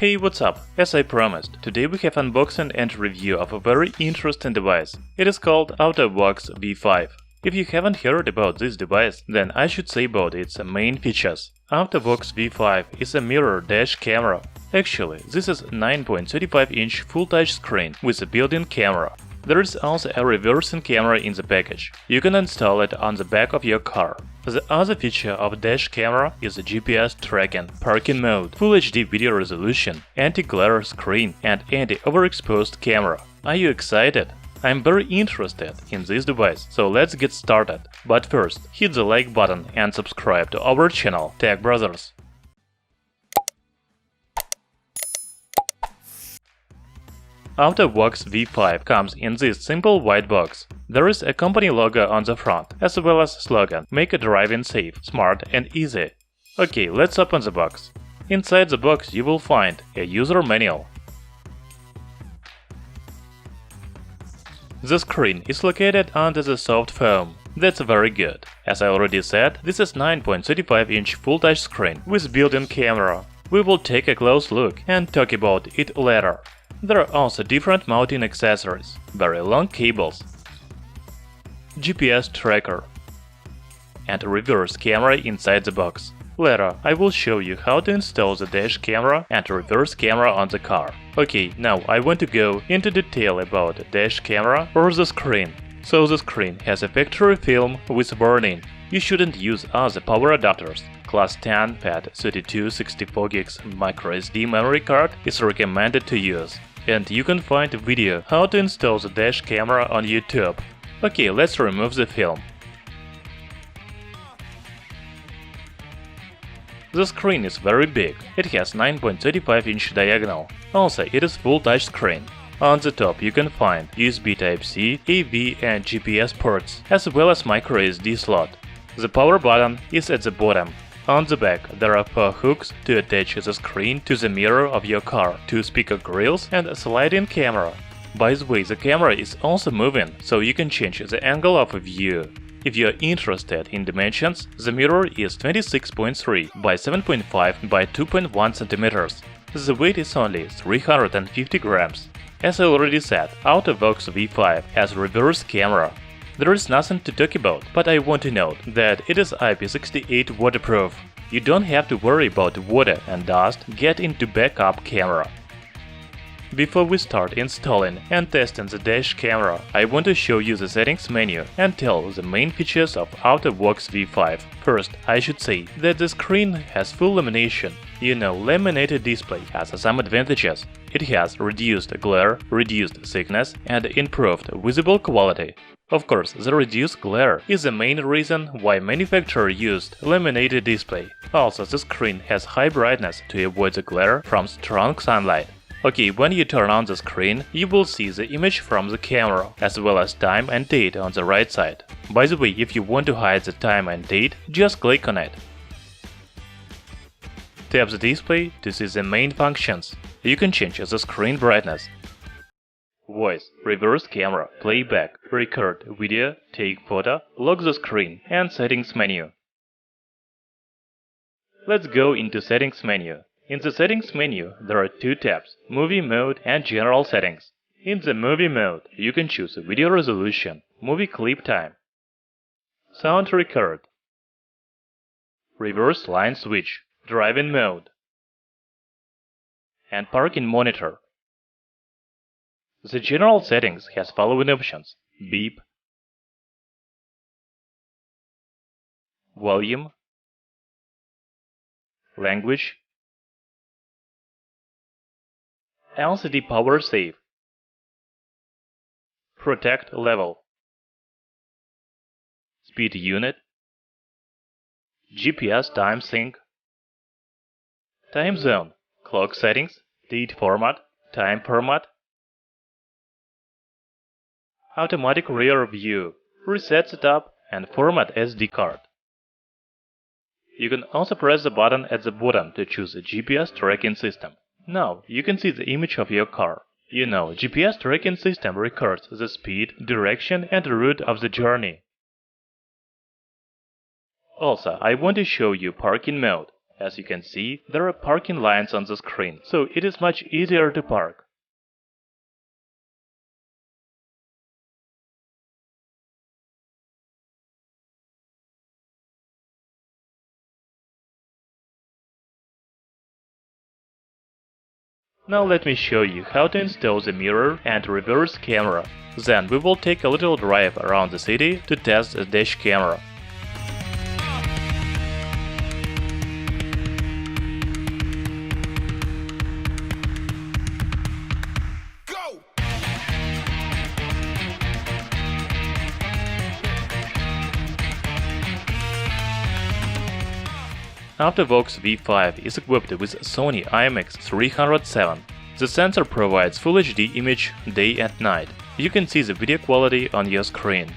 Hey, what's up? As I promised, today we have unboxing and review of a very interesting device. It is called AUTO-VOX V5. If you haven't heard about this device, then I should say about its main features. AUTO-VOX V5 is a mirror dash camera. Actually, this is 9.35-inch full touch screen with a built-in camera. There is also a reversing camera in the package. You can install it on the back of your car. The other feature of dash camera is the GPS tracking, parking mode, Full HD video resolution, anti-glare screen, and anti-overexposed camera. Are you excited? I'm very interested in this device, so let's get started. But first, hit the like button and subscribe to our channel, Tech Brothers. AUTO-VOX V5 comes in this simple white box. There is a company logo on the front, as well as slogan "Make driving safe, smart and easy." Okay, let's open the box. Inside the box you will find a user manual. The screen is located under the soft foam. That's very good. As I already said, this is 9.35-inch full touch screen with built-in camera. We will take a close look and talk about it later. There are also different mounting accessories, very long cables, GPS tracker, and a reverse camera inside the box. Later, I will show you how to install the dash camera and reverse camera on the car. Okay, now I want to go into detail about the dash camera or the screen. So the screen has a factory film with warning. You shouldn't use other power adapters. Class 10 FAT32 64GB microSD memory card is recommended to use. And you can find a video how to install the dash camera on YouTube. Okay, let's remove the film. The screen is very big. It has 9.35-inch diagonal. Also, it is full touch screen. On the top you can find USB Type-C, AV and GPS ports, as well as microSD slot. The power button is at the bottom. On the back there are 4 hooks to attach the screen to the mirror of your car, 2 speaker grills and a sliding camera. By the way, the camera is also moving, so you can change the angle of view. If you are interested in dimensions, the mirror is 26.3 by 7.5 by 2.1 cm. The weight is only 350 grams. As I already said, AUTO-VOX V5 has reverse camera. There is nothing to talk about, but I want to note that it is IP68 waterproof. You don't have to worry about water and dust get into backup camera. Before we start installing and testing the dash camera, I want to show you the settings menu and tell the main features of AUTO-VOX V5. First, I should say that the screen has full lamination. You know, laminated display has some advantages. It has reduced glare, reduced thickness, and improved visible quality. Of course, the reduced glare is the main reason why manufacturer used laminated display. Also, the screen has high brightness to avoid the glare from strong sunlight. Okay, when you turn on the screen, you will see the image from the camera, as well as time and date on the right side. By the way, if you want to hide the time and date, just click on it. Tap the display to see the main functions. You can change the screen brightness. Voice, reverse camera, playback, record video, take photo, lock the screen, and settings menu. Let's go into settings menu. In the settings menu, there are 2 tabs, Movie Mode and General Settings. In the Movie Mode, you can choose video resolution, movie clip time, sound record, reverse line switch, driving mode, and parking monitor. The General Settings has following options: beep, volume, language, LCD power save, protect level, speed unit, GPS time sync, time zone, clock settings, date format, time format, automatic rear view, reset setup, and format SD card. You can also press the button at the bottom to choose a GPS tracking system. Now you can see the image of your car. You know, GPS tracking system records the speed, direction and route of the journey. Also, I want to show you parking mode. As you can see, there are parking lines on the screen, so it is much easier to park. Now let me show you how to install the mirror and reverse camera. Then we will take a little drive around the city to test the dash camera. AUTO-VOX V5 is equipped with Sony IMX307. The sensor provides Full HD image day and night. You can see the video quality on your screen.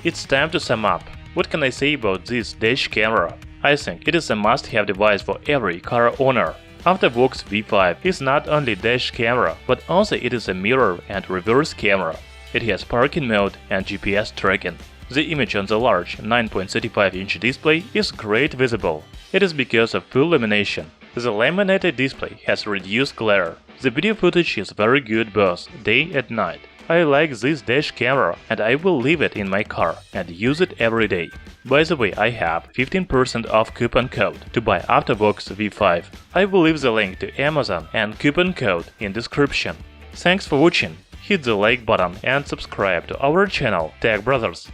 It's time to sum up. What can I say about this dash camera? I think it is a must-have device for every car owner. AUTO-VOX V5 is not only dash camera, but also it is a mirror and reverse camera. It has parking mode and GPS tracking. The image on the large 9.35-inch display is great visible. It is because of full lamination. The laminated display has reduced glare. The video footage is very good both day and night. I like this dash camera and I will leave it in my car and use it every day. By the way, I have 15% off coupon code to buy AUTO-VOX V5. I will leave the link to Amazon and coupon code in description. Thanks for watching. Hit the like button and subscribe to our channel Tech Brothers.